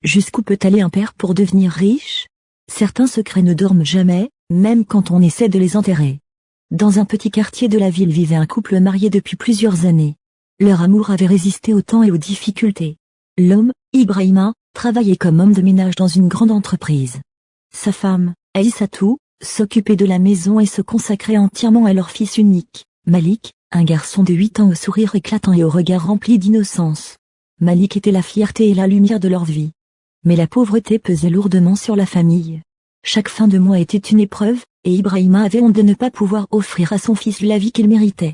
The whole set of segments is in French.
Jusqu'où peut aller un père pour devenir riche? Certains secrets ne dorment jamais, même quand on essaie de les enterrer. Dans un petit quartier de la ville vivait un couple marié depuis plusieurs années. Leur amour avait résisté au temps et aux difficultés. L'homme, Ibrahima, travaillait comme homme de ménage dans une grande entreprise. Sa femme, Aïssatou, s'occupait de la maison et se consacrait entièrement à leur fils unique, Malik, un garçon de 8 ans au sourire éclatant et au regard rempli d'innocence. Malik était la fierté et la lumière de leur vie. Mais la pauvreté pesait lourdement sur la famille. Chaque fin de mois était une épreuve, et Ibrahima avait honte de ne pas pouvoir offrir à son fils la vie qu'il méritait.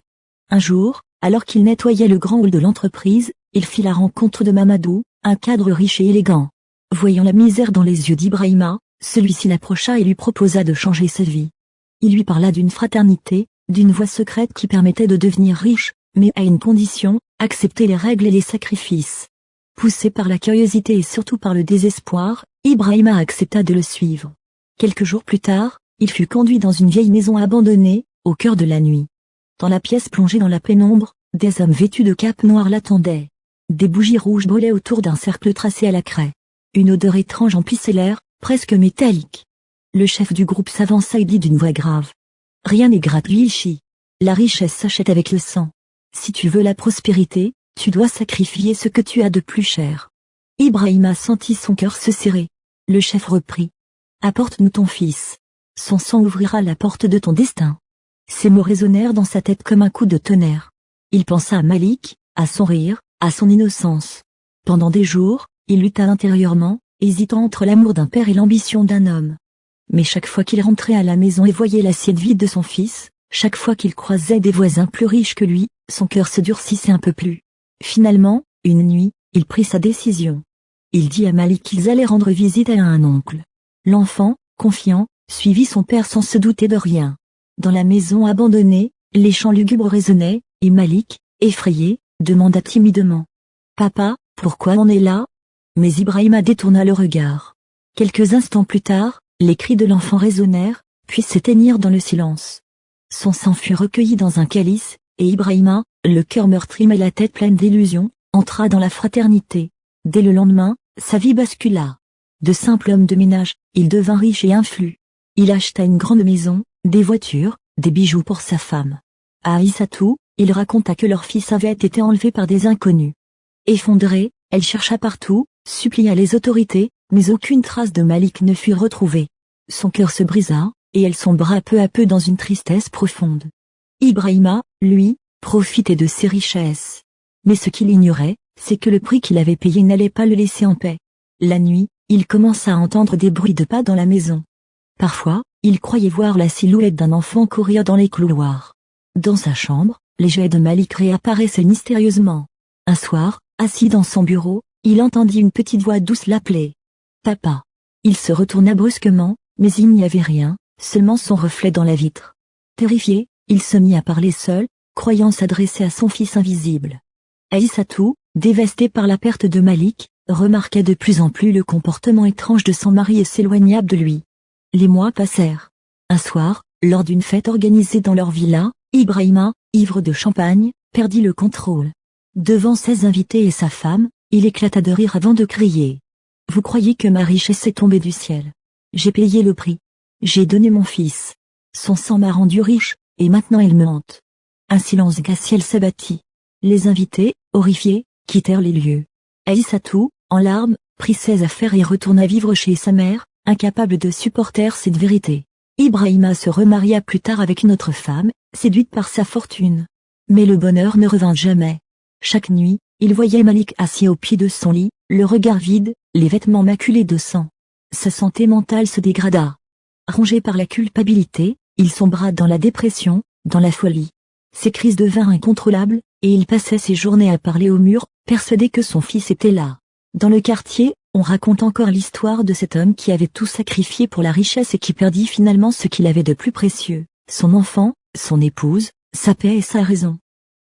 Un jour, alors qu'il nettoyait le grand hall de l'entreprise, il fit la rencontre de Mamadou, un cadre riche et élégant. Voyant la misère dans les yeux d'Ibrahima, celui-ci l'approcha et lui proposa de changer sa vie. Il lui parla d'une fraternité, d'une voie secrète qui permettait de devenir riche, mais à une condition, accepter les règles et les sacrifices. Poussé par la curiosité et surtout par le désespoir, Ibrahima accepta de le suivre. Quelques jours plus tard, il fut conduit dans une vieille maison abandonnée, au cœur de la nuit. Dans la pièce plongée dans la pénombre, des hommes vêtus de capes noires l'attendaient. Des bougies rouges brûlaient autour d'un cercle tracé à la craie. Une odeur étrange emplissait l'air, presque métallique. Le chef du groupe s'avança et dit d'une voix grave. « Rien n'est gratuit ici. La richesse s'achète avec le sang. Si tu veux la prospérité, tu dois sacrifier ce que tu as de plus cher. » Ibrahima sentit son cœur se serrer. Le chef reprit. « Apporte-nous ton fils. Son sang ouvrira la porte de ton destin. » Ces mots résonnèrent dans sa tête comme un coup de tonnerre. Il pensa à Malik, à son rire, à son innocence. Pendant des jours, il lutta intérieurement, hésitant entre l'amour d'un père et l'ambition d'un homme. Mais chaque fois qu'il rentrait à la maison et voyait l'assiette vide de son fils, chaque fois qu'il croisait des voisins plus riches que lui, son cœur se durcissait un peu plus. Finalement, une nuit, il prit sa décision. Il dit à Malik qu'ils allaient rendre visite à un oncle. L'enfant, confiant, suivit son père sans se douter de rien. Dans la maison abandonnée, les chants lugubres résonnaient, et Malik, effrayé, demanda timidement. « Papa, pourquoi on est là ?» Mais Ibrahima détourna le regard. Quelques instants plus tard, les cris de l'enfant résonnèrent, puis s'éteignirent dans le silence. Son sang fut recueilli dans un calice, et Ibrahima, le cœur meurtri mais la tête pleine d'illusions, entra dans la fraternité. Dès le lendemain, sa vie bascula. De simple homme de ménage, il devint riche et influent. Il acheta une grande maison, des voitures, des bijoux pour sa femme. À Aïssatou, il raconta que leur fils avait été enlevé par des inconnus. Effondrée, elle chercha partout, supplia les autorités, mais aucune trace de Malik ne fut retrouvée. Son cœur se brisa, et elle sombra peu à peu dans une tristesse profonde. Ibrahima, lui, profitait de ses richesses. Mais ce qu'il ignorait, c'est que le prix qu'il avait payé n'allait pas le laisser en paix. La nuit, il commença à entendre des bruits de pas dans la maison. Parfois, il croyait voir la silhouette d'un enfant courir dans les couloirs. Dans sa chambre, les jets de Malik réapparaissaient mystérieusement. Un soir, assis dans son bureau, il entendit une petite voix douce l'appeler. « Papa !» Il se retourna brusquement, mais il n'y avait rien, seulement son reflet dans la vitre. Terrifié, il se mit à parler seul, croyant s'adresser à son fils invisible. Aïssatou, dévastée par la perte de Malik, remarquait de plus en plus le comportement étrange de son mari et s'éloigna de lui. Les mois passèrent. Un soir, lors d'une fête organisée dans leur villa, Ibrahima, ivre de champagne, perdit le contrôle. Devant ses invités et sa femme, il éclata de rire avant de crier. « Vous croyez que ma richesse est tombée du ciel? J'ai payé le prix. J'ai donné mon fils. Son sang m'a rendu riche, et maintenant il me hante. » Un silence glacial s'abattit. Les invités, horrifiés, quittèrent les lieux. Aïssatou, en larmes, prit ses affaires et retourna vivre chez sa mère, incapable de supporter cette vérité. Ibrahima se remaria plus tard avec une autre femme, séduite par sa fortune. Mais le bonheur ne revint jamais. Chaque nuit, il voyait Malik assis au pied de son lit, le regard vide, les vêtements maculés de sang. Sa santé mentale se dégrada. Rongé par la culpabilité, il sombra dans la dépression, dans la folie. Ses crises devinrent incontrôlables, et il passait ses journées à parler au mur, persuadé que son fils était là. Dans le quartier, on raconte encore l'histoire de cet homme qui avait tout sacrifié pour la richesse et qui perdit finalement ce qu'il avait de plus précieux, son enfant, son épouse, sa paix et sa raison.